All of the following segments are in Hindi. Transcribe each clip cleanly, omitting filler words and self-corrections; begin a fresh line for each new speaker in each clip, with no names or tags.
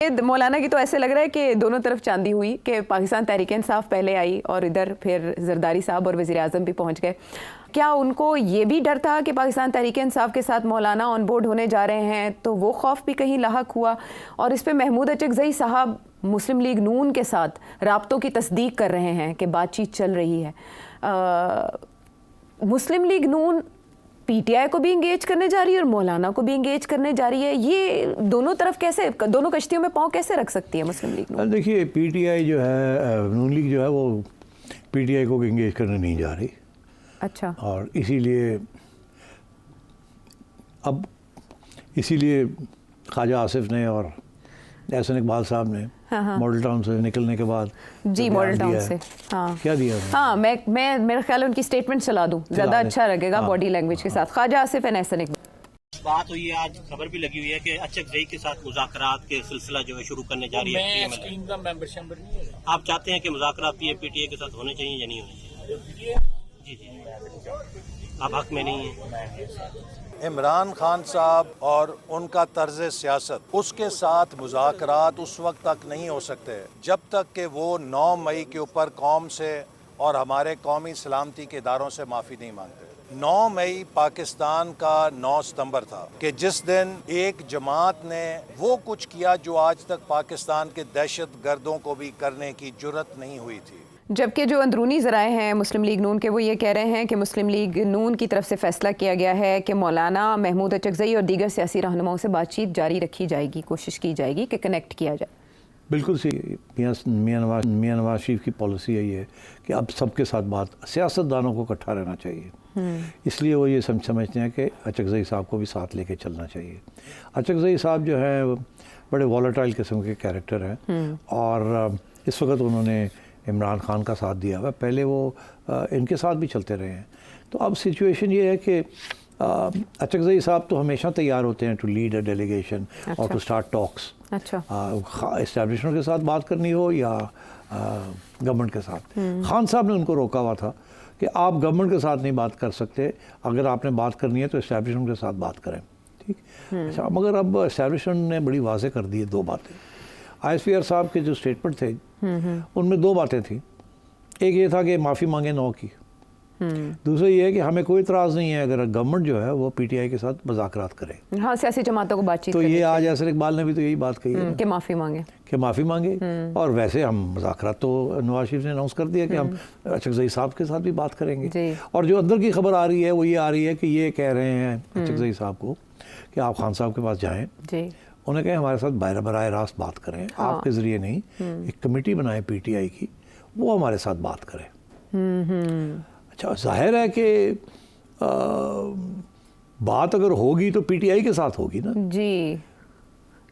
मौलाना की तो ऐसे लग रहा है कि दोनों तरफ चांदी हुई कि पाकिस्तान तहरीक इंसाफ पहले आई और इधर फिर जरदारी साहब और वज़ीर आज़म भी पहुंच गए। क्या उनको ये भी डर था कि पाकिस्तान तहरीक इंसाफ के साथ मौलाना ऑन बोर्ड होने जा रहे हैं, तो वो खौफ भी कहीं लाहक हुआ? और इस पे महमूद अचकज़ई साहब मुस्लिम लीग नून के साथ राब्तों की तस्दीक कर रहे हैं कि बातचीत चल रही है। मुस्लिम लीग नून पीटीआई को भी इंगेज करने जा रही है और मौलाना को भी इंगेज करने जा रही है। ये दोनों तरफ कैसे, दोनों कश्तियों में पाँव कैसे रख सकती है मुस्लिम लीग नून?
देखिए, पीटीआई जो है, नून लीग जो है वो पीटीआई को इंगेज करने नहीं जा रही।
अच्छा।
और इसीलिए ख्वाजा आसिफ ने और एहसन इकबाल साहब ने मॉडल टाउन से निकलने के बाद
जी मॉडल टाउन से
क्या दिया?
हाँ, मैं मेरा ख्याल है उनकी स्टेटमेंट चला दूं, ज़्यादा अच्छा लगेगा बॉडी लैंग्वेज के साथ। ख्वाजा आसिफ एंड एहसन इकबाल।
बात हुई है, आज खबर भी लगी हुई है कि अचकज़ई के साथ मुज़ाकरात के सिलसिला जो है शुरू करने जा रही है। आप चाहते हैं कि मुज़ाकरात पीटीआई के साथ होने चाहिए या नहीं होने चाहिए? जी, आप हक में नहीं है।
इमरान खान साहब और उनका तर्ज सियासत, उसके साथ मुज़ाकरात उस वक्त तक नहीं हो सकते जब तक कि वो 9 मई के ऊपर कौम से और हमारे कौमी सलामती के इदारों से माफ़ी नहीं मांगते। 9 मई पाकिस्तान का 9 सितंबर था कि जिस दिन एक जमात ने वो कुछ किया जो आज तक पाकिस्तान के दहशत गर्दों को भी करने की जुर्रत नहीं हुई थी।
जबकि जो अंदरूनी ज़राए हैं मुस्लिम लीग नून के, वो ये कह रहे हैं कि मुस्लिम लीग नून की तरफ से फ़ैसला किया गया है कि मौलाना महमूद अचकज़ई और दीगर सियासी रहनुमाओं से बातचीत जारी रखी जाएगी, कोशिश की जाएगी कि कनेक्ट किया जाए।
बिल्कुल सही। मियां नवाज शरीफ की पॉलिसी यही है कि अब सबके साथ बात, सियासतदानों को इकट्ठा रहना चाहिए। इसलिए वो ये समझते हैं कि अचकज़ई साहब को भी साथ लेके चलना चाहिए। अचकज़ई साहब जो है बड़े वॉलेटाइल किस्म के कैरेक्टर हैं और इस वक्त उन्होंने इमरान खान का साथ दिया हुआ, पहले वो इनके साथ भी चलते रहे हैं। तो अब सिचुएशन ये है कि अचकज़ई साहब तो हमेशा तैयार होते हैं टू लीड अ डेलीगेशन और टू स्टार्ट टॉक्स। अच्छा। इस्टेब्लिशमेंट के साथ बात करनी हो या गवर्नमेंट के साथ। खान साहब ने उनको रोका हुआ था कि आप गवर्नमेंट के साथ नहीं बात कर सकते, अगर आपने बात करनी है तो इस्टेब्लिशमेंट के साथ बात करें। ठीक। अच्छा, मगर अब इस्टेब्लिशमेंट ने बड़ी वाज़ेह कर दी है 2 बातें। ISPR साहब के जो स्टेटमेंट थे उनमें 2 बातें थी। एक ये था कि माफ़ी मांगे 9 की। दूसरा ये है कि हमें कोई इतराज़ नहीं है अगर गवर्नमेंट जो है वो पीटीआई के साथ मुज़ाकरात करे।
हाँ, सियासी जमातों को बातचीत।
तो ये आज एहसन इकबाल ने भी तो यही बात कही है
कि माफ़ी मांगे। और
वैसे हम मुज़ाकरात तो नवाज शरीफ ने अनाउंस कर दिया कि हम अचकज़ई साहब के साथ भी बात करेंगे। और जो अंदर की खबर आ रही है वो ये आ रही है कि ये कह रहे हैं अचकज़ई साहब को कि आप खान साहब के पास जाएँ, उन्हें कहें हमारे साथ बराह रास्त बात करें। आपके ज़रिए नहीं, एक कमेटी बनाए पीटीआई की, वो हमारे साथ बात करें। अच्छा, जाहिर है कि बात अगर होगी तो पीटीआई के साथ होगी ना जी,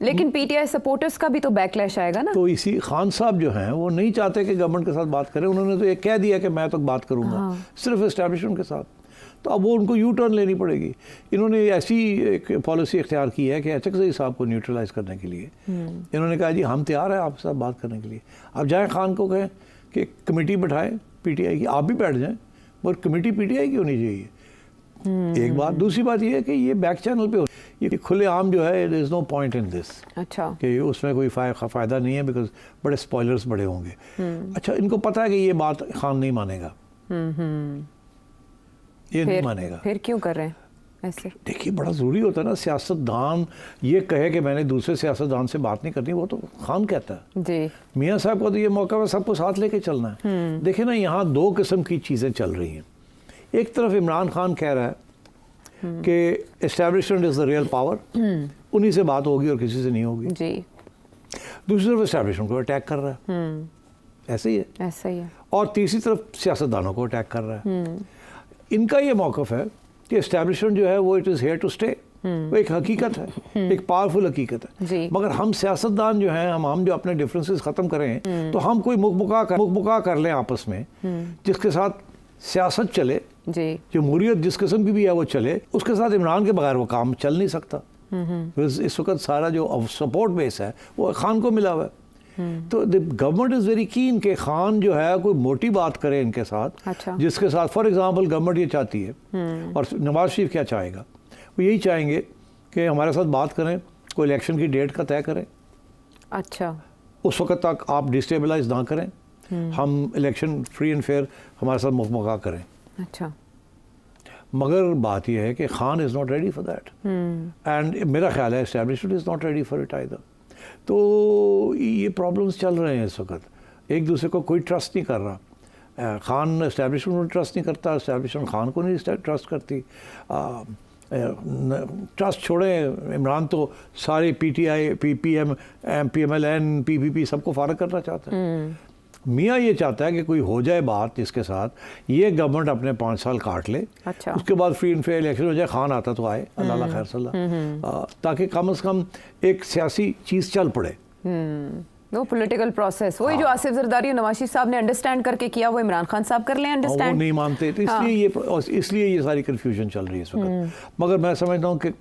लेकिन पीटीआई सपोर्टर्स का भी तो बैकलैश आएगा ना।
तो इसी खान साहब जो हैं वो नहीं चाहते कि गवर्नमेंट के साथ बात करें। उन्होंने तो ये कह दिया कि मैं तो बात करूंगा सिर्फ इस्टेब्लिशमेंट के साथ। तो अब वो उनको यू टर्न लेनी पड़ेगी। इन्होंने ऐसी एक पॉलिसी इख्तियार की है कि अचकज़ई साहब को न्यूट्रलाइज करने के लिए इन्होंने कहा जी हम तैयार हैं आपके साथ बात करने के लिए। अब जाएँ खान को कहें कि कमेटी बैठाएं पीटीआई की, आप भी बैठ जाएं, पर कमेटी पीटीआई की होनी चाहिए। एक बात। दूसरी बात ये है कि ये बैक चैनल पे हो, ये खुले आम जो है, there is no point in this. अच्छा। कि उसमें कोई फ़ायदा नहीं है, बिकॉज बड़े स्पॉयलर्स बड़े होंगे। अच्छा, इनको पता है कि ये बात खान नहीं मानेगा, ये नहीं मानेगा।
फिर क्यों कर रहे हैं ऐसे? देखिए,
बड़ा ज़रूरी होता है ना, सियासतदान ये कहे कि मैंने दूसरे सियासतदान से बात नहीं करनी, वो तो खान कहता है जी। मियाँ साहब को तो ये मौका है सबको साथ लेके चलना है। देखिए ना, यहाँ 2 किस्म की चीज़ें चल रही हैं। एक तरफ इमरान खान कह रहा है कि establishment is the real power, उन्हीं से बात होगी और किसी से नहीं होगी जी। दूसरी तरफ एस्टेब्लिशमेंट को अटैक कर रहा है, ऐसे ही है। और तीसरी तरफ सियासतदानों को अटैक कर रहा है। इनका ये मौक़िफ़ है कि एस्टेब्लिशमेंट जो है वो it is here to stay, वो एक हकीकत है, एक पावरफुल हकीकत है। मगर हम सियासतदान जो हैं, हम जो अपने डिफरेंसेस ख़त्म करें तो हम कोई मुकमुका कर लें आपस में, जिसके साथ सियासत चले, जमहूरियत जिस किस्म की भी है वो चले, उसके साथ इमरान के बगैर वो काम चल नहीं सकता। इस वक्त सारा जो सपोर्ट बेस है वो खान को मिला हुआ है। तो the government is very keen कि खान जो है कोई मोटी बात करे इनके साथ। अच्छा। जिसके साथ फॉर एग्जांपल गवर्नमेंट ये चाहती है और नवाज शरीफ क्या चाहेगा, वो यही चाहेंगे कि हमारे साथ बात करें, कोई इलेक्शन की डेट का तय करें।
अच्छा,
उस वक्त तक आप डिस्टेबलाइज ना करें, हम इलेक्शन फ्री एंड फेयर हमारे साथ मुकमका करें।
अच्छा,
मगर बात यह है कि Khan is not ready for that, and मेरा ख्याल है establishment is not ready for it either. तो ये प्रॉब्लम्स चल रहे हैं इस वक्त, एक दूसरे को कोई ट्रस्ट नहीं कर रहा। खान एस्टेब्लिशमेंट को ट्रस्ट नहीं करता, एस्टेब्लिशमेंट खान को नहीं ट्रस्ट करती। ट्रस्ट छोड़ें, इमरान तो सारे PTI, PPM, PMLN, PPP सबको फारग करना चाहता है। मियाँ ये चाहता है कि कोई हो जाए बात जिसके साथ ये गवर्नमेंट अपने 5 साल काट ले,
अच्छा,
उसके बाद फ्री एंड फेयर इलेक्शन हो जाए, खान आता तो आए, अल्लाह खैर सल्ला, ताकि कम से कम एक सियासी चीज़ चल पड़े।
वो पॉलिटिकल प्रोसेस, वही जो आसिफ जरदारी और नवाज शरीफ साहब ने अंडरस्टैंड करके किया, वो इमरान खान साहब कर लें
वो
अंडरस्टैंड।
नहीं मानते, तो इसलिए ये सारी कन्फ्यूजन चल रही है इस वक्त। मगर मैं समझता हूँ कि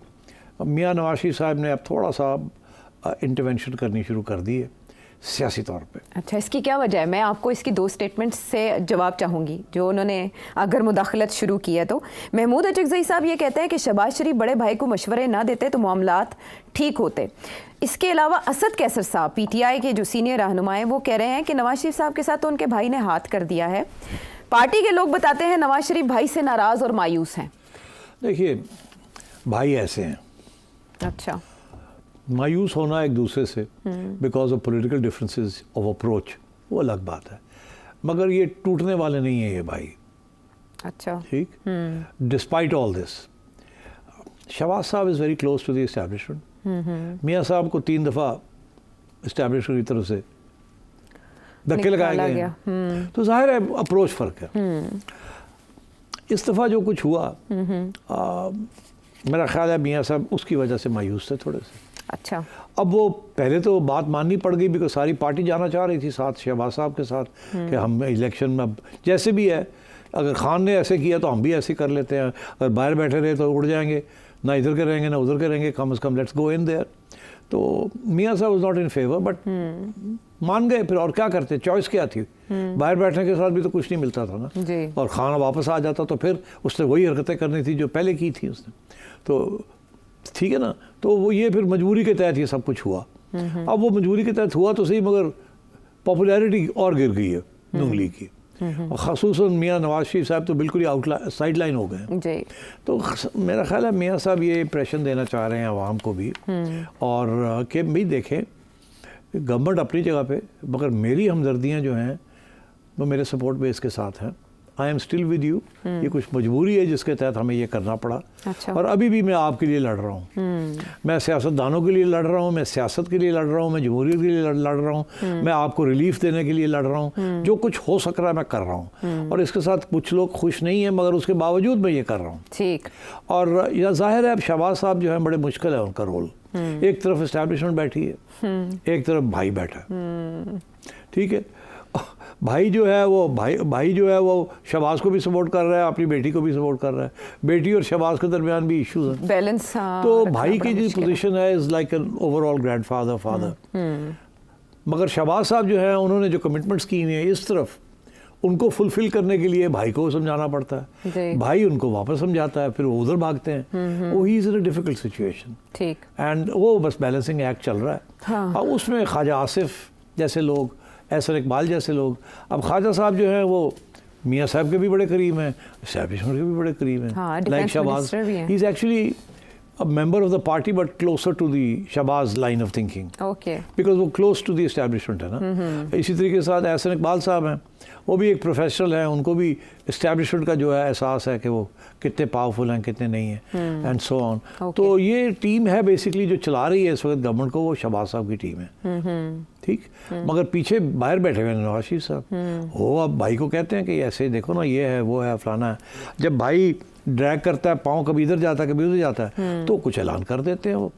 मियाँ नवाज शरीफ साहब ने अब थोड़ा सा इंटरवेंशन करनी शुरू कर दी है सियासी तौर पे।
अच्छा, इसकी क्या वजह है? मैं आपको इसकी 2 स्टेटमेंट्स से जवाब चाहूँगी जो उन्होंने अगर मुदाखलत शुरू की है। तो महमूद अचकज़ई साहब ये कहते हैं कि शहबाज शरीफ बड़े भाई को मशवरे ना देते तो मामलात ठीक होते। इसके अलावा असद कैसर साहब PTI के जो सीनियर रहनुमा हैं वो कह रहे हैं कि नवाज शरीफ साहब के साथ तो उनके भाई ने हाथ कर दिया है। पार्टी के लोग बताते हैं नवाज शरीफ भाई से नाराज़ और मायूस हैं।
देखिए, भाई ऐसे हैं,
अच्छा,
मायूस होना एक दूसरे से because of political differences of approach, वो अलग बात है, मगर ये टूटने वाले नहीं है ये भाई।
अच्छा,
ठीक, डिस्पाइट ऑल दिस शहबाज साहब is very close to the establishment. मियाँ साहब को 3 दफ़ा एस्टैब्लिशमेंट की तरफ से धक्के लगाए गए हैं, तो जाहिर है अप्रोच फ़र्क है। इस दफ़ा जो कुछ हुआ, मेरा ख्याल है मियाँ साहब उसकी वजह से मायूस थे थोड़े से।
अच्छा,
अब वो पहले तो बात माननी पड़ गई बिकॉज सारी पार्टी जाना चाह रही थी साथ शहबाज साहब के साथ कि हम इलेक्शन में अब जैसे भी है, अगर खान ने ऐसे किया तो हम भी ऐसे कर लेते हैं, अगर बाहर बैठे रहे तो उड़ जाएंगे, ना इधर के रहेंगे ना उधर के रहेंगे, कम से come let's go in their. तो मियाँ साहब was not in favour but मान गए, फिर और क्या करते, चॉइस क्या थी, बाहर बैठने के साथ भी तो कुछ नहीं मिलता था ना
जी।
और खाना वापस आ जाता तो फिर उसने वही हरकतें करनी थी जो पहले की थी उसने, तो ठीक है ना। तो वो ये फिर मजबूरी के तहत ये सब कुछ हुआ। अब वो मजबूरी के तहत हुआ तो सही, मगर पॉपुलैरिटी और गिर गई है नून लीग की, और ख़ुसूसन मियाँ नवाज शरीफ साहब तो बिल्कुल ही साइड लाइन हो गए जी। तो मेरा ख्याल है मियाँ साहब ये इम्प्रेशन देना चाह रहे हैं आवाम को भी, और कि भाई देखें गवर्नमेंट अपनी जगह पे, मगर मेरी हमदर्दियाँ जो हैं वो मेरे सपोर्ट बेस के साथ हैं। I am still with you, ये कुछ मजबूरी है जिसके तहत हमें ये करना पड़ा।
अच्छा।
और अभी भी मैं आपके लिए लड़ रहा हूँ, मैं सियासतदानों के लिए लड़ रहा हूँ, मैं सियासत के लिए लड़ रहा हूँ, मैं जमहूरियत के लिए लड़ रहा हूँ, मैं आपको रिलीफ देने के लिए लड़ रहा हूँ, जो कुछ हो सक रहा है मैं कर रहा हूँ। और इसके साथ कुछ लोग खुश नहीं हैं, मगर उसके बावजूद मैं ये कर रहा हूँ।
ठीक।
और यह जाहिर है अब शहबाज साहब जो है बड़े मुश्किल है उनका रोल। एक तरफ इस्टेब्लिशमेंट बैठी है, एक तरफ भाई बैठा है, ठीक है। भाई जो है वो भाई जो है वो शहबाज को भी सपोर्ट कर रहा है, अपनी बेटी को भी सपोर्ट कर रहा है, बेटी और शहबाज के दरमियान भी इश्यूज हैं,
बैलेंस।
तो भाई की जो पोजीशन है is like an overall grandfather father. मगर शहबाज साहब जो है उन्होंने जो कमिटमेंट्स की हैं इस तरफ, उनको फुलफिल करने के लिए भाई को समझाना पड़ता है, भाई उनको वापस समझाता है, फिर वो उधर भागते हैं, वो he is in a difficult situation.
ठीक।
एंड वो बस बैलेंसिंग एक्ट चल रहा है। हाँ। और उसमें ख्वाजा आसिफ जैसे लोग, एहसन इकबाल जैसे लोग, अब ख्वाजा साहब जो हैं वो मियाँ साहब के भी बड़े करीब हैं, एस्टैब्लिशमेंट के भी बड़े करीब हैं, like Shahbaz, he is actually a member of the party but closer to the Shahbaz line of thinking.
Okay.
Because वो close to the establishment है ना। इसी तरीके के साथ एहसन इकबाल साहब हैं, वो भी एक प्रोफेशनल हैं, उनको भी इस्टेब्लिशमेंट का जो है एहसास है कि वो कितने पावरफुल हैं कितने नहीं हैं, एंड सो ऑन। तो ये टीम है बेसिकली जो चला रही है इस वक्त गवर्नमेंट को, वो शहबाज साहब की टीम है, ठीक। मगर पीछे बाहर बैठे हुए हैं नवाज शरीफ साहब, वो अब भाई को कहते हैं कि ऐसे देखो ना, ये है वो है फलाना है। जब भाई ड्रैग करता है, पाँव कभी इधर जाता है कभी उधर जाता है, तो कुछ ऐलान कर देते हैं वो,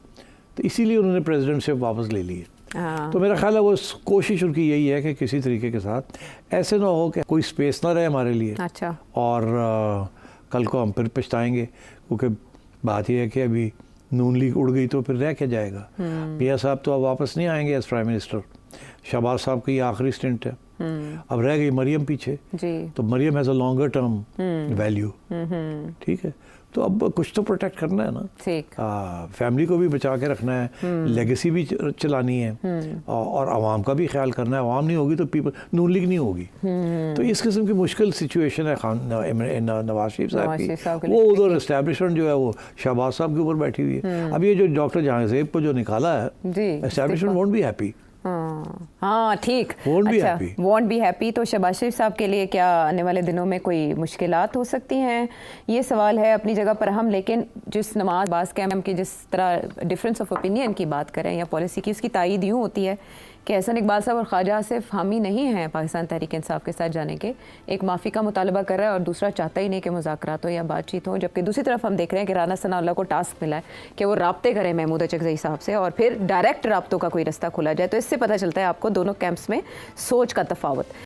तो इसीलिए उन्होंने प्रेसिडेंटशिप वापस ले ली है। तो मेरा ख्याल है वो कोशिश उनकी यही है कि किसी तरीके के साथ ऐसे ना हो कि कोई स्पेस ना रहे हमारे लिए।
अच्छा। और
कल को हम फिर पछताएंगे, क्योंकि बात यह है कि अभी नून लीग उड़ गई तो फिर रह क्या जाएगा। मियाँ साहब तो अब वापस नहीं आएंगे एज प्राइम मिनिस्टर, शहबाज साहब की आखिरी स्टिंट है। अब रह गई मरियम पीछे,
जी
तो Maryam has a longer term value, ठीक है, तो अब कुछ तो प्रोटेक्ट करना है ना,
ठीक,
फैमिली को भी बचा के रखना है, लेगेसी भी चलानी है, और आवाम का भी ख्याल करना है। आवाम नहीं होगी तो पीपल नून लीग नहीं होगी। तो इस किस्म की मुश्किल सिचुएशन है नवाज शरीफ साहब की। वो उधर एस्टैब्लिशमेंट जो है वो शहबाज साहब के ऊपर बैठी हुई है। अब ये जो डॉक्टर जहांगीर को जो निकाला है, एस्टैब्लिशमेंट वोंट बी हैप्पी।
हाँ ठीक, अच्छा, वॉन्ट बी हैप्पी। तो शहबाज शरीफ साहब के लिए क्या आने वाले दिनों में कोई मुश्किलात हो सकती हैं? ये सवाल है अपनी जगह पर हम, लेकिन जिस नमाज बास कैम की जिस तरह डिफरेंस ऑफ ओपिनियन की बात करें या पॉलिसी की, उसकी तायीद यूँ होती है कि एहसन इकबाल साहब और ख्वाजा आसिफ हामी नहीं हैं पाकिस्तान तहरीक इंसाफ के साथ जाने के। एक माफ़ी का मुतालबा कर रहा है और दूसरा चाहता ही नहीं कि मुज़ाकरात हो या बातचीत हो। जबकि दूसरी तरफ हम देख रहे हैं कि राना सनाउल्लाह को टास्क मिला है कि वो राब्ते करें महमूद अचकज़ई साहब से और फिर डायरेक्ट राब्तों का कोई रास्ता खोला जाए। तो इससे पता चलता है आपको दोनों कैंप्स में सोच का तफावत।